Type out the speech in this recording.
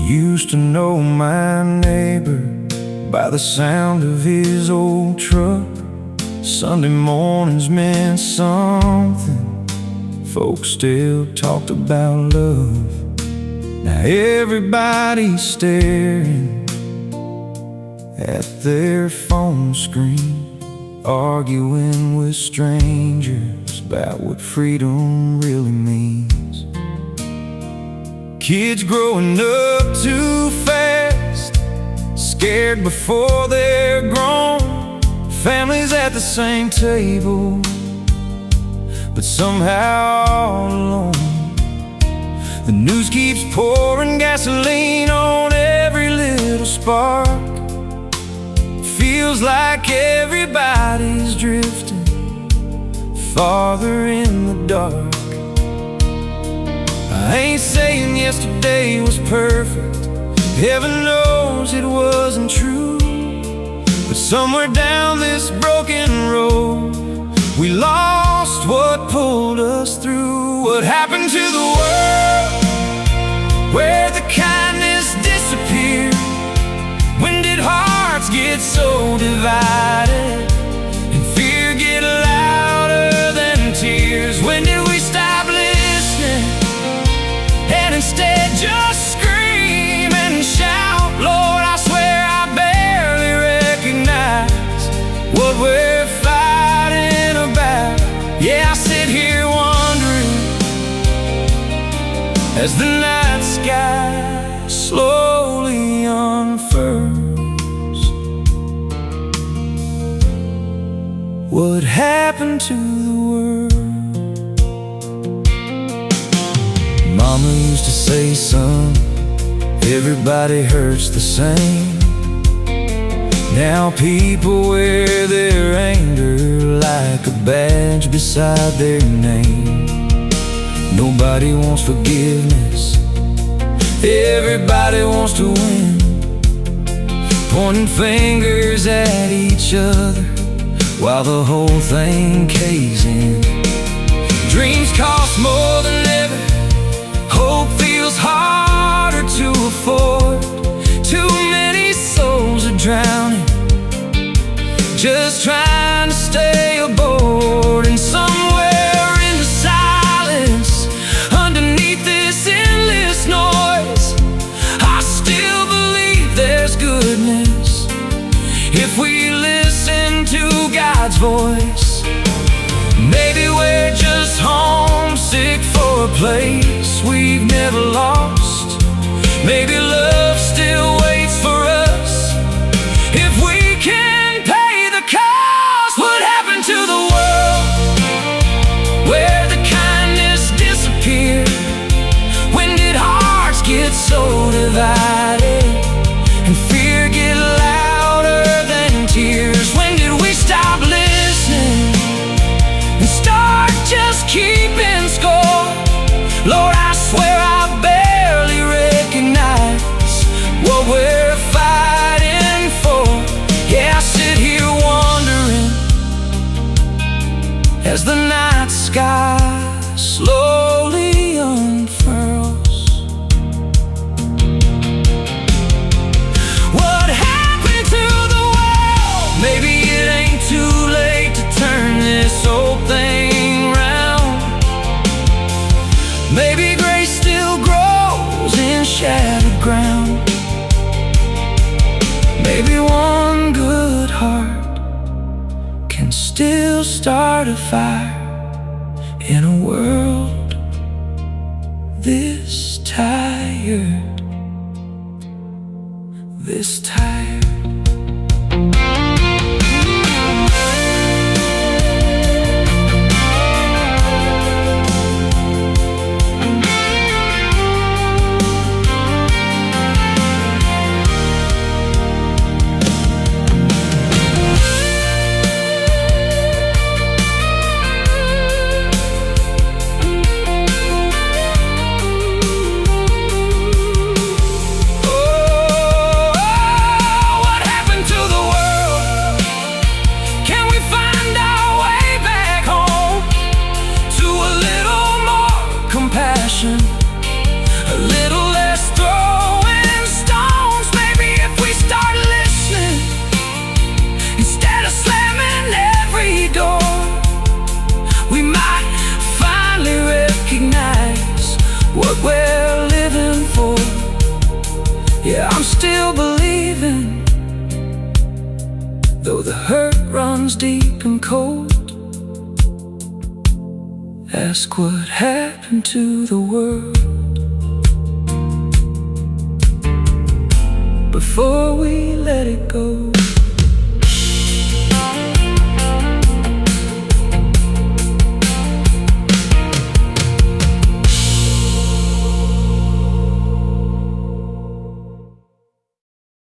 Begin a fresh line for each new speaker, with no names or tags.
Used to know my neighbor by the sound of his old truck. Sunday mornings meant something. Folks still talked about love. Now everybody's staring at their phone screen, arguing with strangers about what freedom really means. Kids growing up too fast, scared before they're grown. Families at the same table, but somehow all alone. The news keeps pouring gasoline on every little spark. Feels like everybody's drifting farther in the dark. I ain't saying yesterday was perfect, heaven knows it wasn't true. But somewhere down this broken road, we lost what pulled us through. What happened to the world where the kindness disappeared? When did hearts get so divided and fear get louder than tears? When did we stop listening and instead just scream and shout? Lord, I swear I barely recognize what we're fighting about. Yeah, I sit here wondering as the night sky slowly unfurls. What happened to the world? Mama used to say, son, everybody hurts the same. Now people wear their anger like a badge beside their name. Nobody wants forgiveness, everybody wants to win, pointing fingers at each other while the whole thing caves in. Dreams cost more than ever, hope feels harder to afford. Too many souls are drowning, just trying to stay aboard. And somewhere in the silence, underneath this endless noise, I still believe there's goodness if we listen to God's voice. Maybe we're just homesick for a place we've never lost. Maybe love still waits for us if we can pay the cost. What happened to the world where the kindness disappeared? When did hearts get so divided and fear get louder than tears? When did we stop listening and start just keeping score? Lord, I swear I barely recognize what we're fighting for. Yeah, I sit here wondering as the night sky slowly unfurls. What happened to the world? Maybe it ain't too late to turn this old thing round. Maybe grace still grows in shattered ground. Maybe one good heart can still start a fire in a world this tired, this tired. What still believing, though the hurt runs deep and cold. Ask what happened to the world before we let it go.